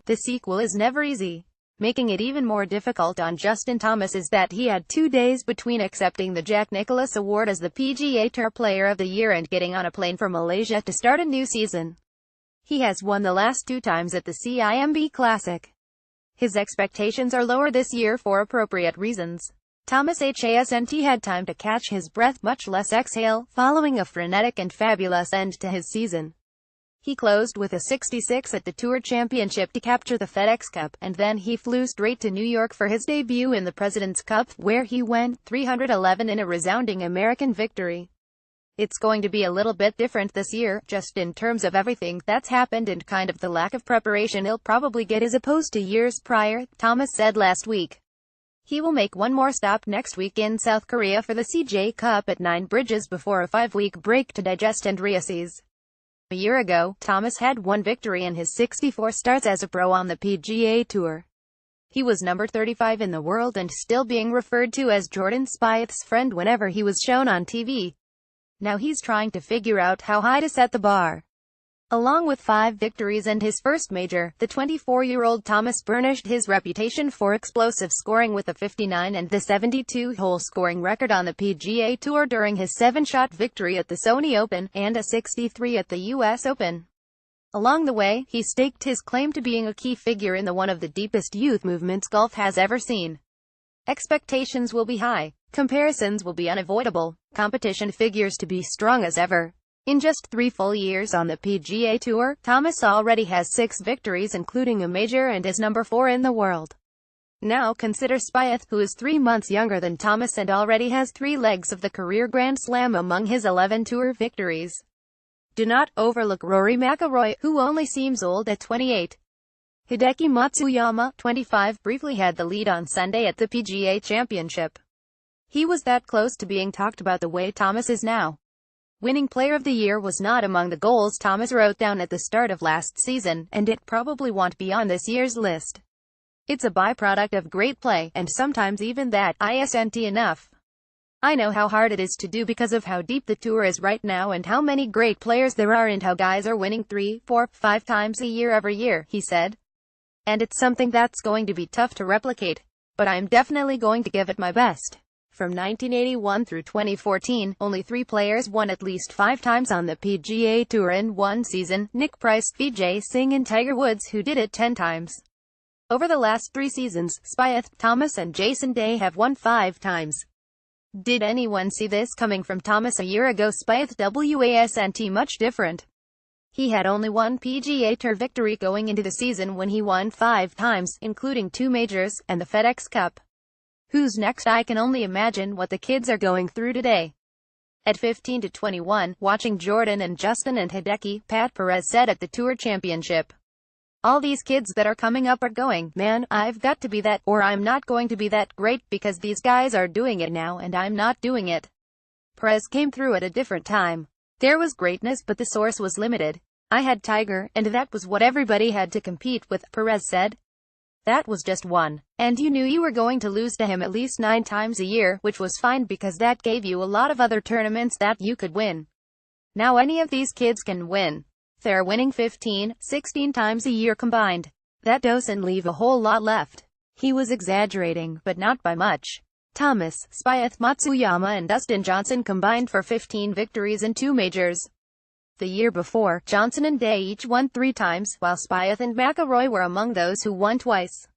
The sequel is never easy. Making it even more difficult on Justin Thomas is that he had 2 days between accepting the Jack Nicklaus Award as the PGA Tour Player of the Year and getting on a plane for Malaysia to start a new season. He has won the last 2 times at the CIMB Classic. His expectations are lower this year for appropriate reasons. Thomas Hasn't had time to catch his breath, much less exhale, following a frenetic and fabulous end to his season. He closed with a 66 at the Tour Championship to capture the FedEx Cup, and then he flew straight to New York for his debut in the President's Cup, where he went 311 in a resounding American victory. It's going to be a little bit different this year, just in terms of everything that's happened and kind of the lack of preparation he'll probably get as opposed to years prior, Thomas said last week. He will make one more stop next week in South Korea for the CJ Cup at 9 Bridges before a 5-week break to digest and reassess. A year ago, Thomas had 1 victory in his 64 starts as a pro on the PGA Tour. He was number 35 in the world and still being referred to as Jordan Spieth's friend whenever he was shown on TV. Now he's trying to figure out how high to set the bar. Along with 5 victories and his first major, the 24-year-old Thomas burnished his reputation for explosive scoring with a 59 and the 72-hole scoring record on the PGA Tour during his 7-shot victory at the Sony Open, and a 63 at the US Open. Along the way, he staked his claim to being a key figure in one of the deepest youth movements golf has ever seen. Expectations will be high. Comparisons will be unavoidable. Competition figures to be strong as ever. In just 3 full years on the PGA Tour, Thomas already has 6 victories including a major and is number 4 in the world. Now consider Spieth, who is 3 months younger than Thomas and already has 3 legs of the career Grand Slam among his 11 Tour victories. Do not overlook Rory McIlroy, who only seems old at 28. Hideki Matsuyama, 25, briefly had the lead on Sunday at the PGA Championship. He was that close to being talked about the way Thomas is now. Winning Player of the Year was not among the goals Thomas wrote down at the start of last season, and it probably won't be on this year's list. It's a byproduct of great play, and sometimes even that isn't enough. I know how hard it is to do because of how deep the tour is right now and how many great players there are and how guys are winning 3, 4, 5 times a year every year, he said. And it's something that's going to be tough to replicate. But I'm definitely going to give it my best. From 1981 through 2014, only 3 players won at least 5 times on the PGA Tour in one season: Nick Price, Vijay Singh and Tiger Woods, who did it 10 times. Over the last 3 seasons, Spieth, Thomas and Jason Day have won 5 times. Did anyone see this coming from Thomas a year ago? Spieth wasn't much different. He had only 1 PGA Tour victory going into the season when he won 5 times, including 2 majors, and the FedEx Cup. Who's next? I can only imagine what the kids are going through today. At 15 to 21, watching Jordan and Justin and Hideki, Pat Perez said at the Tour Championship. All these kids that are coming up are going, man, I've got to be that, or I'm not going to be that great because these guys are doing it now and I'm not doing it. Perez came through at a different time. There was greatness but the source was limited. I had Tiger, and that was what everybody had to compete with, Perez said. That was just one. And you knew you were going to lose to him at least 9 times a year, which was fine because that gave you a lot of other tournaments that you could win. Now any of these kids can win. They're winning 15, 16 times a year combined. That doesn't leave a whole lot left. He was exaggerating, but not by much. Thomas, Spieth, Matsuyama and Dustin Johnson combined for 15 victories and 2 majors. The year before, Johnson and Day each won 3 times, while Spieth and McIlroy were among those who won twice.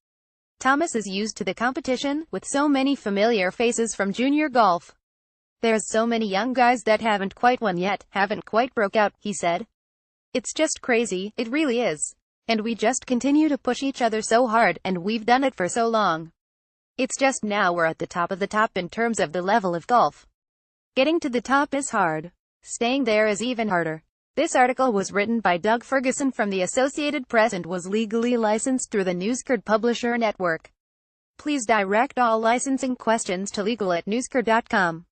Thomas is used to the competition, with so many familiar faces from junior golf. There's so many young guys that haven't quite won yet, haven't quite broke out, he said. It's just crazy, it really is. And we just continue to push each other so hard, and we've done it for so long. It's just now we're at the top of the top in terms of the level of golf. Getting to the top is hard. Staying there is even harder. This article was written by Doug Ferguson from the Associated Press and was legally licensed through the NewsCard Publisher Network. Please direct all licensing questions to legal@newscard.com.